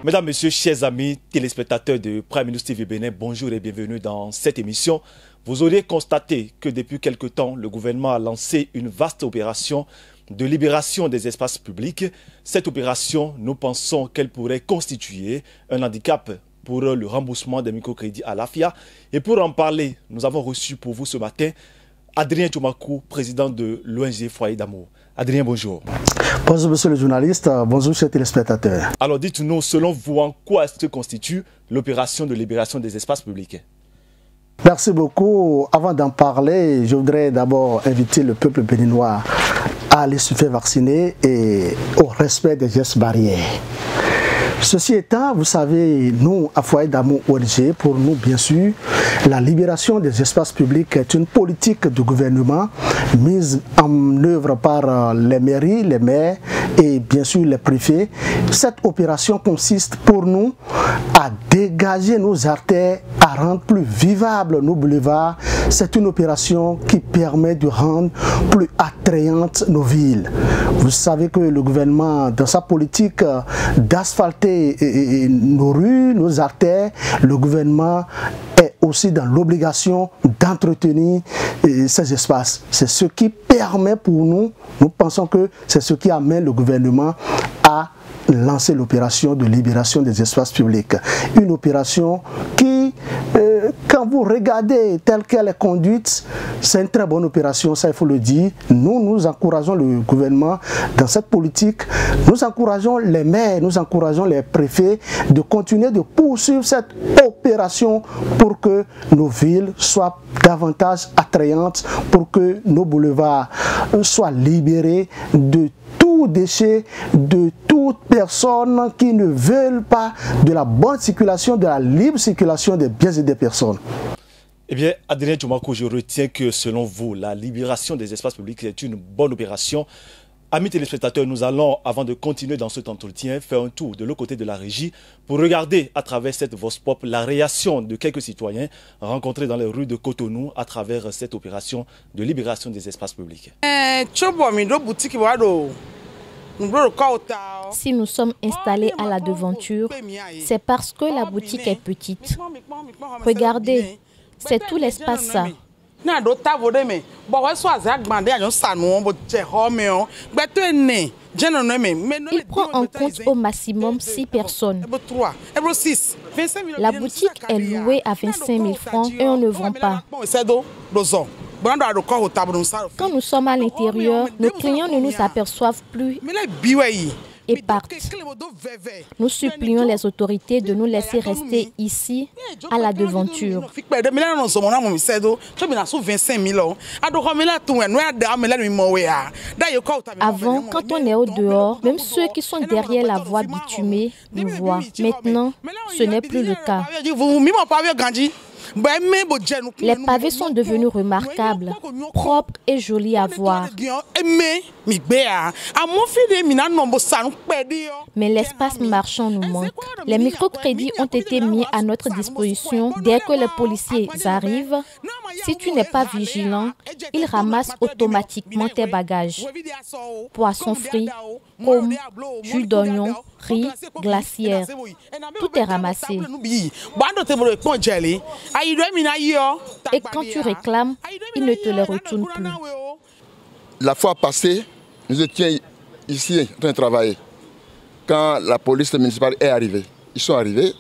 Mesdames, Messieurs, chers amis téléspectateurs de Prime News TV Bénin, bonjour et bienvenue dans cette émission. Vous auriez constaté que depuis quelque temps, le gouvernement a lancé une vaste opération de libération des espaces publics. Cette opération, nous pensons qu'elle pourrait constituer un handicap pour le remboursement des microcrédits à l'AFIA. Et pour en parler, nous avons reçu pour vous ce matin Adrien Tchoumakou, président de l'ONG Foyer d'Amour. Adrien, bonjour. Bonjour monsieur le journaliste, bonjour chers téléspectateurs. Alors dites-nous, selon vous, en quoi se constitue l'opération de libération des espaces publics? Merci beaucoup. Avant d'en parler, je voudrais d'abord inviter le peuple béninois à aller se faire vacciner et au respect des gestes barrières. Ceci étant, vous savez, nous, à Foyer d'Amour ONG, pour nous, bien sûr, la libération des espaces publics est une politique du gouvernement mise en œuvre par les mairies, les maires et bien sûr les préfets. Cette opération consiste pour nous à dégager nos artères, à rendre plus vivables nos boulevards. C'est une opération qui permet de rendre plus attrayantes nos villes. Vous savez que le gouvernement, dans sa politique d'asphalter nos rues, nos artères, le gouvernement est aussi dans l'obligation d'entretenir ces espaces. C'est ce qui permet pour nous, nous pensons que c'est ce qui amène le gouvernement à lancer l'opération de libération des espaces publics. Une opération qui, quand vous regardez telle qu'elle est conduite, c'est une très bonne opération, ça il faut le dire. Nous encourageons le gouvernement dans cette politique, nous encourageons les maires, nous encourageons les préfets de continuer de poursuivre cette opération pour que nos villes soient davantage attrayantes, pour que nos boulevards soient libérés de tout déchet, de toute personne qui ne veulent pas de la bonne circulation, de la libre circulation des biens et des personnes. Eh bien, Adrien Tchoumakou, je retiens que selon vous, la libération des espaces publics est une bonne opération. Amis téléspectateurs, nous allons, avant de continuer dans cet entretien, faire un tour de l'autre côté de la régie pour regarder à travers cette Vox Pop la réaction de quelques citoyens rencontrés dans les rues de Cotonou à travers cette opération de libération des espaces publics. Si nous sommes installés à la devanture, c'est parce que la boutique est petite. Regardez, c'est tout l'espace ça. Il prend en compte au maximum 6 personnes. La boutique est louée à 25 000 francs et on ne vend pas. Quand nous sommes à l'intérieur, nos clients ne nous aperçoivent plus et partent. Nous supplions les autorités de nous laisser rester ici, à la devanture. Avant, quand on est au dehors, même ceux qui sont derrière la voie bitumée nous voient. Maintenant, ce n'est plus le cas. Les pavés sont devenus remarquables, propres et jolis à voir. Mais l'espace marchand nous manque. Les microcrédits ont été mis à notre disposition dès que les policiers arrivent. Si tu n'es pas vigilant, ils ramassent automatiquement tes bagages. Poissons frits, pommes, jus d'oignon, riz, glacière. Tout est ramassé. Et quand tu réclames, ils ne te les retournent plus. La fois passée, nous étions ici en train de travailler. Quand la police municipale est arrivée, ils sont arrivés,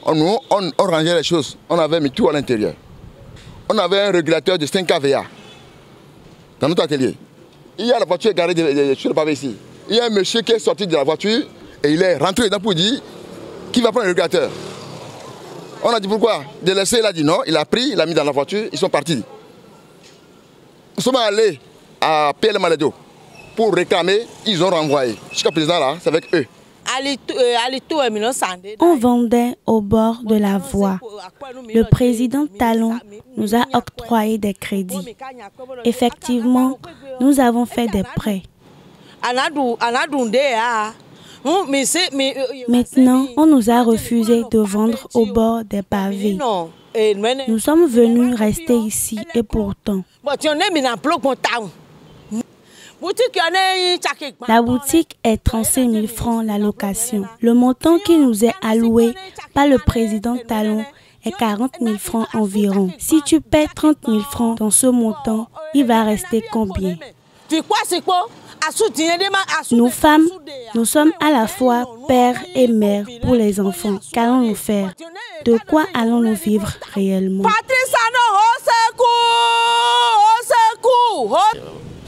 on rangeait les choses, on avait mis tout à l'intérieur. On avait un régulateur de 5 kVA dans notre atelier. Il y a la voiture garée sur le pavé ici. Il y a un monsieur qui est sorti de la voiture et il est rentré dedans pour dire qui va prendre le régulateur. On a dit pourquoi? De laisser, il a dit non, il a pris, il a mis dans la voiture, ils sont partis. Nous sommes allés à PL Maladio pour réclamer, ils ont renvoyé. Jusqu'à présent là, c'est avec eux. On vendait au bord de la voie. Le président Talon nous a octroyé des crédits. Effectivement, nous avons fait des prêts. Maintenant, on nous a refusé de vendre au bord des pavés. Nous sommes venus rester ici et pourtant. La boutique est 35 000 francs la location. Le montant qui nous est alloué par le président Talon est 40 000 francs environ. Si tu paies 30 000 francs dans ce montant, il va rester combien? Nous femmes, nous sommes à la fois père et mère pour les enfants. Qu'allons-nous faire? De quoi allons-nous vivre réellement?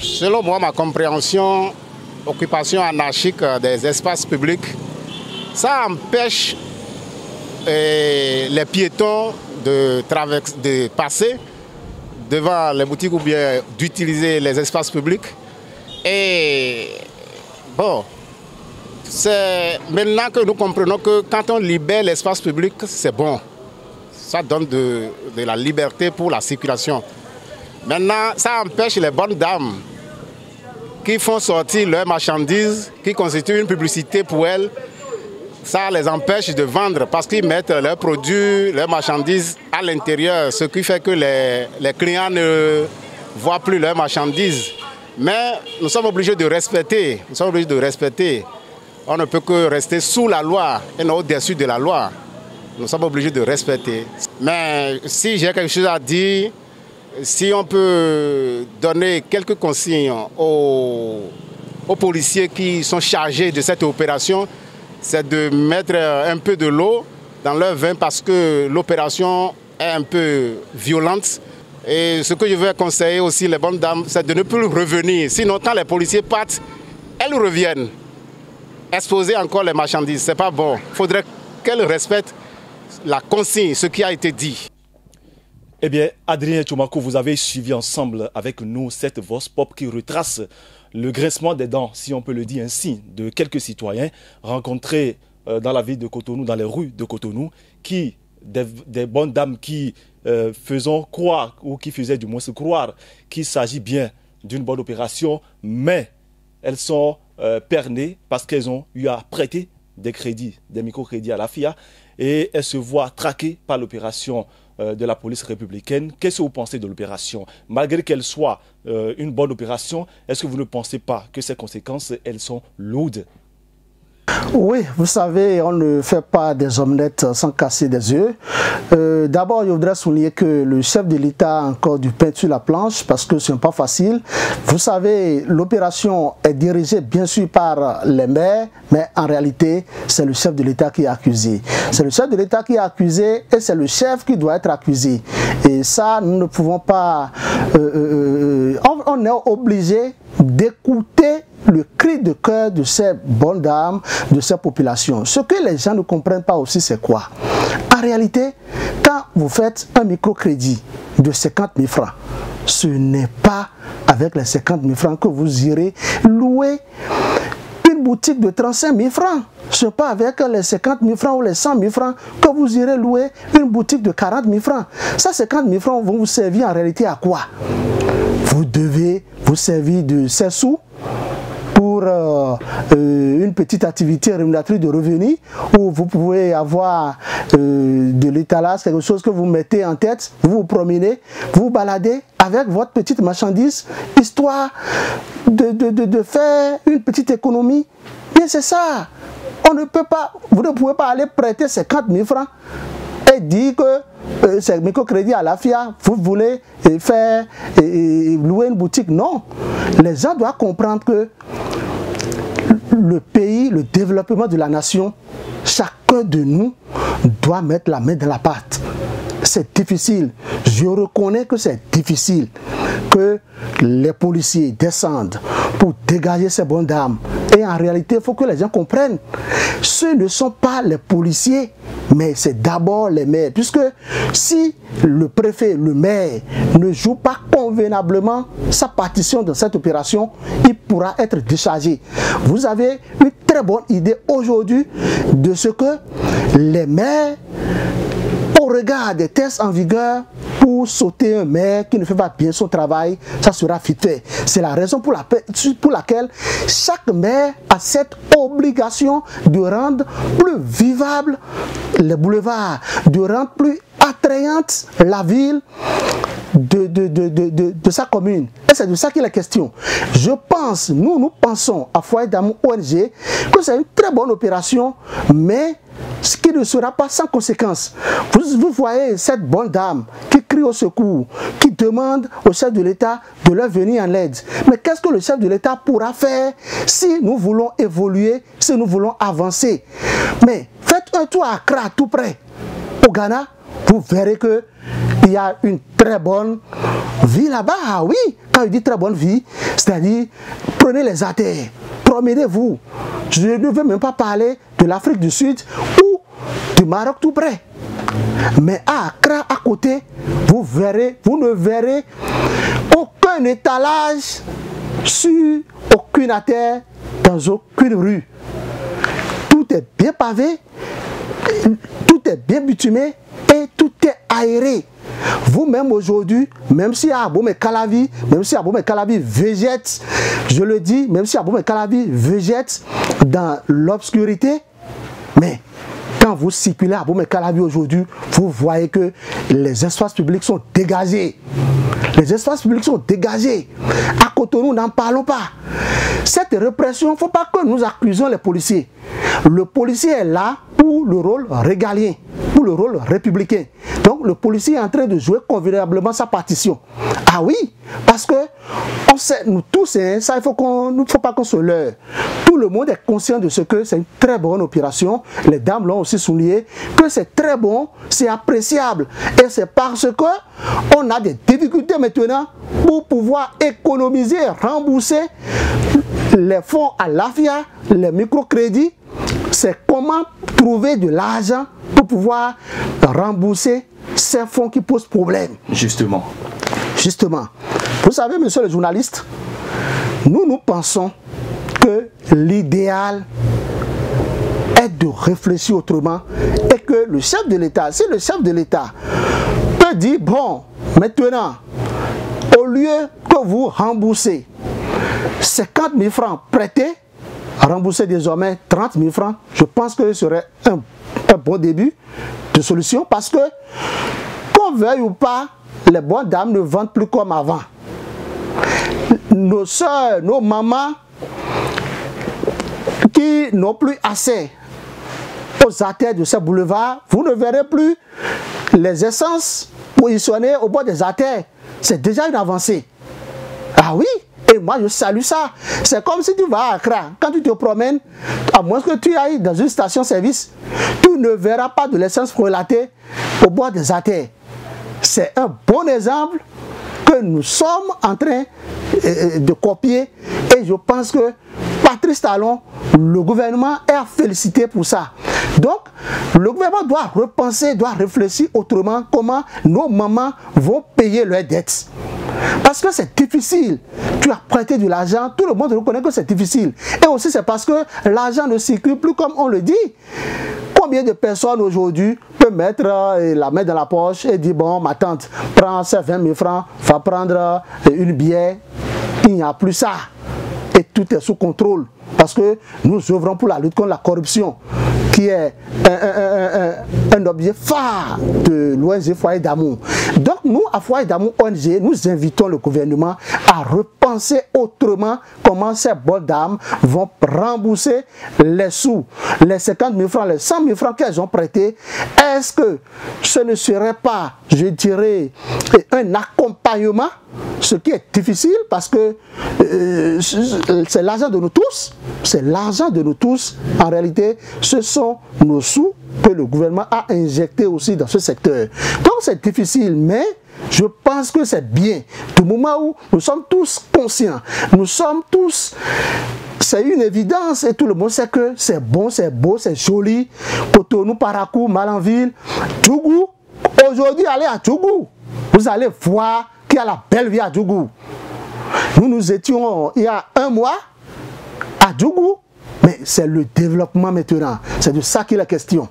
Selon moi, ma compréhension, occupation anarchique des espaces publics, ça empêche les piétons de passer devant les boutiques ou bien d'utiliser les espaces publics. Et bon, c'est maintenant que nous comprenons que quand on libère l'espace public, c'est bon. Ça donne de la liberté pour la circulation. Maintenant, ça empêche les bonnes dames qui font sortir leurs marchandises, qui constituent une publicité pour elles. Ça les empêche de vendre parce qu'ils mettent leurs produits, leurs marchandises à l'intérieur, ce qui fait que les clients ne voient plus leurs marchandises. Mais nous sommes obligés de respecter. On ne peut que rester sous la loi et non au-dessus de la loi. Nous sommes obligés de respecter. Mais si j'ai quelque chose à dire, si on peut donner quelques consignes aux policiers qui sont chargés de cette opération, c'est de mettre un peu de l'eau dans leur vin parce que l'opération est un peu violente. Et ce que je veux conseiller aussi les bonnes dames, c'est de ne plus revenir. Sinon, quand les policiers partent, elles reviennent. Exposer encore les marchandises, ce n'est pas bon. Il faudrait qu'elles respectent la consigne, ce qui a été dit. Eh bien, Adrien Tchoumakou, vous avez suivi ensemble avec nous cette voix pop qui retrace le grincement des dents, si on peut le dire ainsi, de quelques citoyens rencontrés dans la ville de Cotonou, dans les rues de Cotonou, qui, des bonnes dames qui faisons croire, ou qui faisaient du moins se croire qu'il s'agit bien d'une bonne opération, mais elles sont pernées parce qu'elles ont eu à prêter des crédits, des microcrédits à la FIA, et elles se voient traquées par l'opération de la police républicaine. Qu'est-ce que vous pensez de l'opération? Malgré qu'elle soit une bonne opération, est-ce que vous ne pensez pas que ses conséquences, elles sont lourdes? Oui, vous savez, on ne fait pas des omelettes sans casser des yeux. D'abord, je voudrais souligner que le chef de l'État a encore du pain sur la planche parce que ce n'est pas facile. Vous savez, l'opération est dirigée bien sûr par les maires, mais en réalité, c'est le chef de l'État qui est accusé. C'est le chef de l'État qui est accusé et c'est le chef qui doit être accusé. Et ça, nous ne pouvons pas... on est obligé d'écouter le cri de cœur de ces bonnes dames, de ces populations. Ce que les gens ne comprennent pas aussi, c'est quoi? En réalité, quand vous faites un microcrédit de 50 000 francs, ce n'est pas avec les 50 000 francs que vous irez louer une boutique de 35 000 francs. Ce n'est pas avec les 50 000 francs ou les 100 000 francs que vous irez louer une boutique de 40 000 francs. Ça, 50 000 francs vont vous servir en réalité à quoi? Vous devez vous servir de ces sous pour une petite activité rémunératrice de revenus où vous pouvez avoir de l'étalage, quelque chose que vous mettez en tête, vous vous promenez, vous vous baladez avec votre petite marchandise, histoire de faire une petite économie. Bien, c'est ça. On ne peut pas, vous ne pouvez pas aller prêter 50 000 francs et dire que c'est microcrédit à la FIA, vous voulez faire louer une boutique. Non. Les gens doivent comprendre que le pays, le développement de la nation, chacun de nous doit mettre la main dans la pâte. C'est difficile. Je reconnais que c'est difficile que les policiers descendent pour dégager ces bonnes dames. Et en réalité, il faut que les gens comprennent. Ce ne sont pas les policiers, mais c'est d'abord les maires. Puisque si le préfet, le maire, ne joue pas convenablement sa partition dans cette opération, il pourra être déchargé. Vous avez une très bonne idée aujourd'hui de ce que les maires, au regard des tests en vigueur, pour sauter un maire qui ne fait pas bien son travail, ça sera vite fait. C'est la raison pour laquelle chaque maire a cette obligation de rendre plus vivable les boulevards, de rendre plus attrayante la ville de sa commune. Et c'est de ça qu'il est question. Je pense, nous pensons à Foyer d'Amour ONG que c'est une très bonne opération, mais ce qui ne sera pas sans conséquence. Vous voyez cette bonne dame qui crie au secours, qui demande au chef de l'État de leur venir en aide. Mais qu'est-ce que le chef de l'État pourra faire si nous voulons évoluer, si nous voulons avancer? Mais faites un tour à Accra, tout près, au Ghana, vous verrez que il y a une très bonne vie là-bas. Ah oui, quand je dis très bonne vie, c'est-à-dire prenez les artères, promenez-vous. Je ne veux même pas parler de l'Afrique du Sud ou du Maroc tout près. Mais à Accra, à côté, vous ne verrez aucun étalage sur aucune artère, dans aucune rue. Tout est bien pavé, tout est bien bitumé et tout est aéré. Vous-même aujourd'hui, même si Aboumé Calavi végète, je le dis, même si Aboumé Calavi végète dans l'obscurité, mais quand vous circulez à Aboumé Calavi aujourd'hui, vous voyez que les espaces publics sont dégagés. Les espaces publics sont dégagés. À Cotonou, n'en parlons pas. Cette répression, il ne faut pas que nous accusions les policiers. Le policier est là pour le rôle régalien, pour le rôle républicain. Donc le policier est en train de jouer convenablement sa partition. Ah oui, parce que on sait, nous tous, hein, ça, il ne faut pas qu'on se leurre. Tout le monde est conscient de ce que c'est une très bonne opération. Les dames l'ont aussi souligné, que c'est très bon, c'est appréciable. Et c'est parce que on a des difficultés maintenant pour pouvoir économiser, rembourser les fonds à l'AFIA, les microcrédits. C'est comment trouver de l'argent pour pouvoir rembourser ces fonds qui posent problème. Justement. Vous savez, monsieur le journaliste, nous pensons que l'idéal est de réfléchir autrement et que le chef de l'État, si le chef de l'État peut dire, bon, maintenant, au lieu que vous remboursez 50 000 francs prêtés, rembourser désormais 30 000 francs, je pense que ce serait un bon début de solution parce que, qu'on veuille ou pas, les bonnes dames ne vendent plus comme avant. Nos soeurs, nos mamans qui n'ont plus assez aux artères de ces boulevards, vous ne verrez plus les essences positionnées au bord des artères. C'est déjà une avancée. Ah oui, et moi je salue ça. C'est comme si tu vas à Accra, quand tu te promènes, à moins que tu ailles dans une station-service, tu ne verras pas de l'essence frelatée au bord des artères. C'est un bon exemple que nous sommes en train de copier et je pense que Patrice Talon, le gouvernement est à féliciter pour ça. Donc, le gouvernement doit repenser, doit réfléchir autrement comment nos mamans vont payer leurs dettes. Parce que c'est difficile. Tu as prêté de l'argent, tout le monde reconnaît que c'est difficile. Et aussi c'est parce que l'argent ne circule plus comme on le dit. Combien de personnes aujourd'hui peuvent mettre la main dans la poche et dire, bon, ma tante, prends ces 20 000 francs, va prendre une bière. Il n'y a plus ça. Et tout est sous contrôle. Parce que nous œuvrons pour la lutte contre la corruption, qui est un objet phare de l'ONG Foyer d'Amour. Donc nous, à Foyer d'Amour ONG, nous invitons le gouvernement à repenser autrement comment ces bonnes dames vont rembourser les sous, les 50 000 francs, les 100 000 francs qu'elles ont prêtés. Est-ce que ce ne serait pas, je dirais, un accompagnement, ce qui est difficile parce que c'est l'argent de nous tous. C'est l'argent de nous tous. En réalité, ce sont nos sous que le gouvernement a injectés aussi dans ce secteur. Donc c'est difficile, mais je pense que c'est bien. Du moment où nous sommes tous conscients, nous sommes tous... C'est une évidence et tout le monde sait que c'est bon, c'est beau, c'est joli. Cotonou, Parakou, Malanville, Djougou. Aujourd'hui, allez à Djougou. Vous allez voir qu'il y a la belle vie à Djougou. Nous étions il y a un mois à Djougou, mais c'est le développement maintenant. C'est de ça qu'il est question.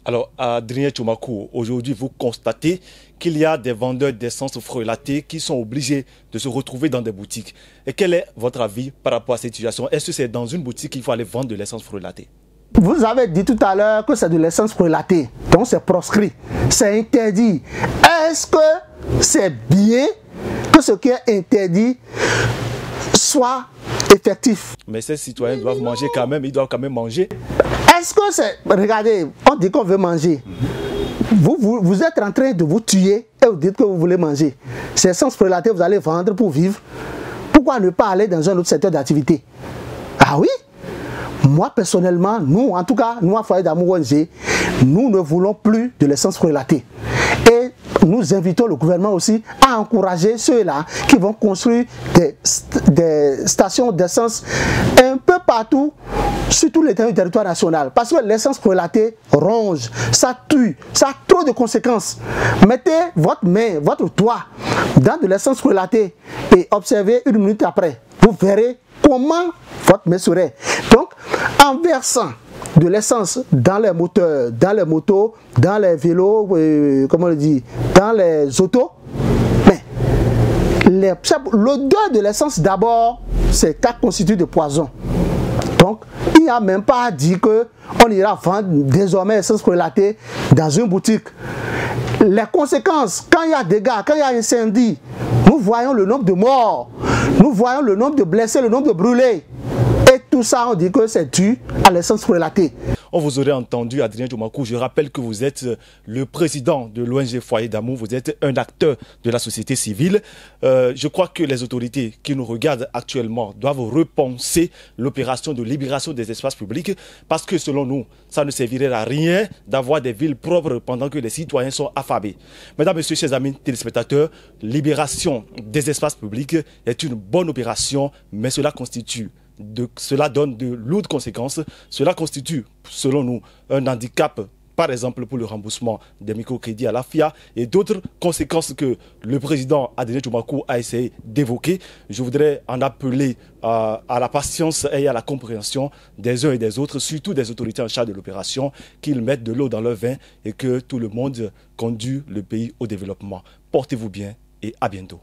Alors, Adrien Tchoumakou, aujourd'hui, vous constatez qu'il y a des vendeurs d'essence frelatée qui sont obligés de se retrouver dans des boutiques. Et quel est votre avis par rapport à cette situation? Est-ce que c'est dans une boutique qu'il faut aller vendre de l'essence frelatée? Vous avez dit tout à l'heure que c'est de l'essence frelatée, donc c'est proscrit, c'est interdit. Est-ce que c'est bien que ce qui est interdit soit effectif. Mais ces citoyens doivent manger quand même, ils doivent quand même manger. Est-ce que c'est... Regardez, on dit qu'on veut manger. Vous êtes en train de vous tuer et vous dites que vous voulez manger. C'est sans prélater, vous allez vendre pour vivre. Pourquoi ne pas aller dans un autre secteur d'activité? Ah oui? Moi personnellement, nous en tout cas, nous à Foyer d'Amour ONG, nous ne voulons plus de l'essence prélatée. Et nous invitons le gouvernement aussi à encourager ceux-là qui vont construire des stations d'essence un peu partout sur tout le territoire national. Parce que l'essence prélatée ronge, ça tue, ça a trop de conséquences. Mettez votre main, votre doigt dans de l'essence prélatée et observez une minute après. Vous verrez comment votre main serait. Donc, en versant de l'essence dans les moteurs, dans les motos, dans les vélos, comment on le dit, dans les autos, mais l'odeur de l'essence d'abord, c'est qu'elle constitue de poison. Donc, il n'y a même pas à dire qu'on ira vendre désormais l'essence prélatée dans une boutique. Les conséquences, quand il y a des dégâts, quand il y a incendie, nous voyons le nombre de morts, nous voyons le nombre de blessés, le nombre de brûlés. Et tout ça, on dit que c'est dû à l'essence prélatée. On vous aurait entendu, Adrien Djomakou. Je rappelle que vous êtes le président de l'ONG Foyer d'Amour. Vous êtes un acteur de la société civile. Je crois que les autorités qui nous regardent actuellement doivent repenser l'opération de libération des espaces publics parce que selon nous, ça ne servirait à rien d'avoir des villes propres pendant que les citoyens sont affamés. Mesdames, Messieurs, chers amis téléspectateurs, libération des espaces publics est une bonne opération, mais cela donne de lourdes conséquences. Cela constitue, selon nous, un handicap, par exemple pour le remboursement des microcrédits à la FIA et d'autres conséquences que le président Adrien Djomakou a essayé d'évoquer. Je voudrais en appeler à la patience et à la compréhension des uns et des autres, surtout des autorités en charge de l'opération, qu'ils mettent de l'eau dans leur vin et que tout le monde conduit le pays au développement. Portez-vous bien et à bientôt.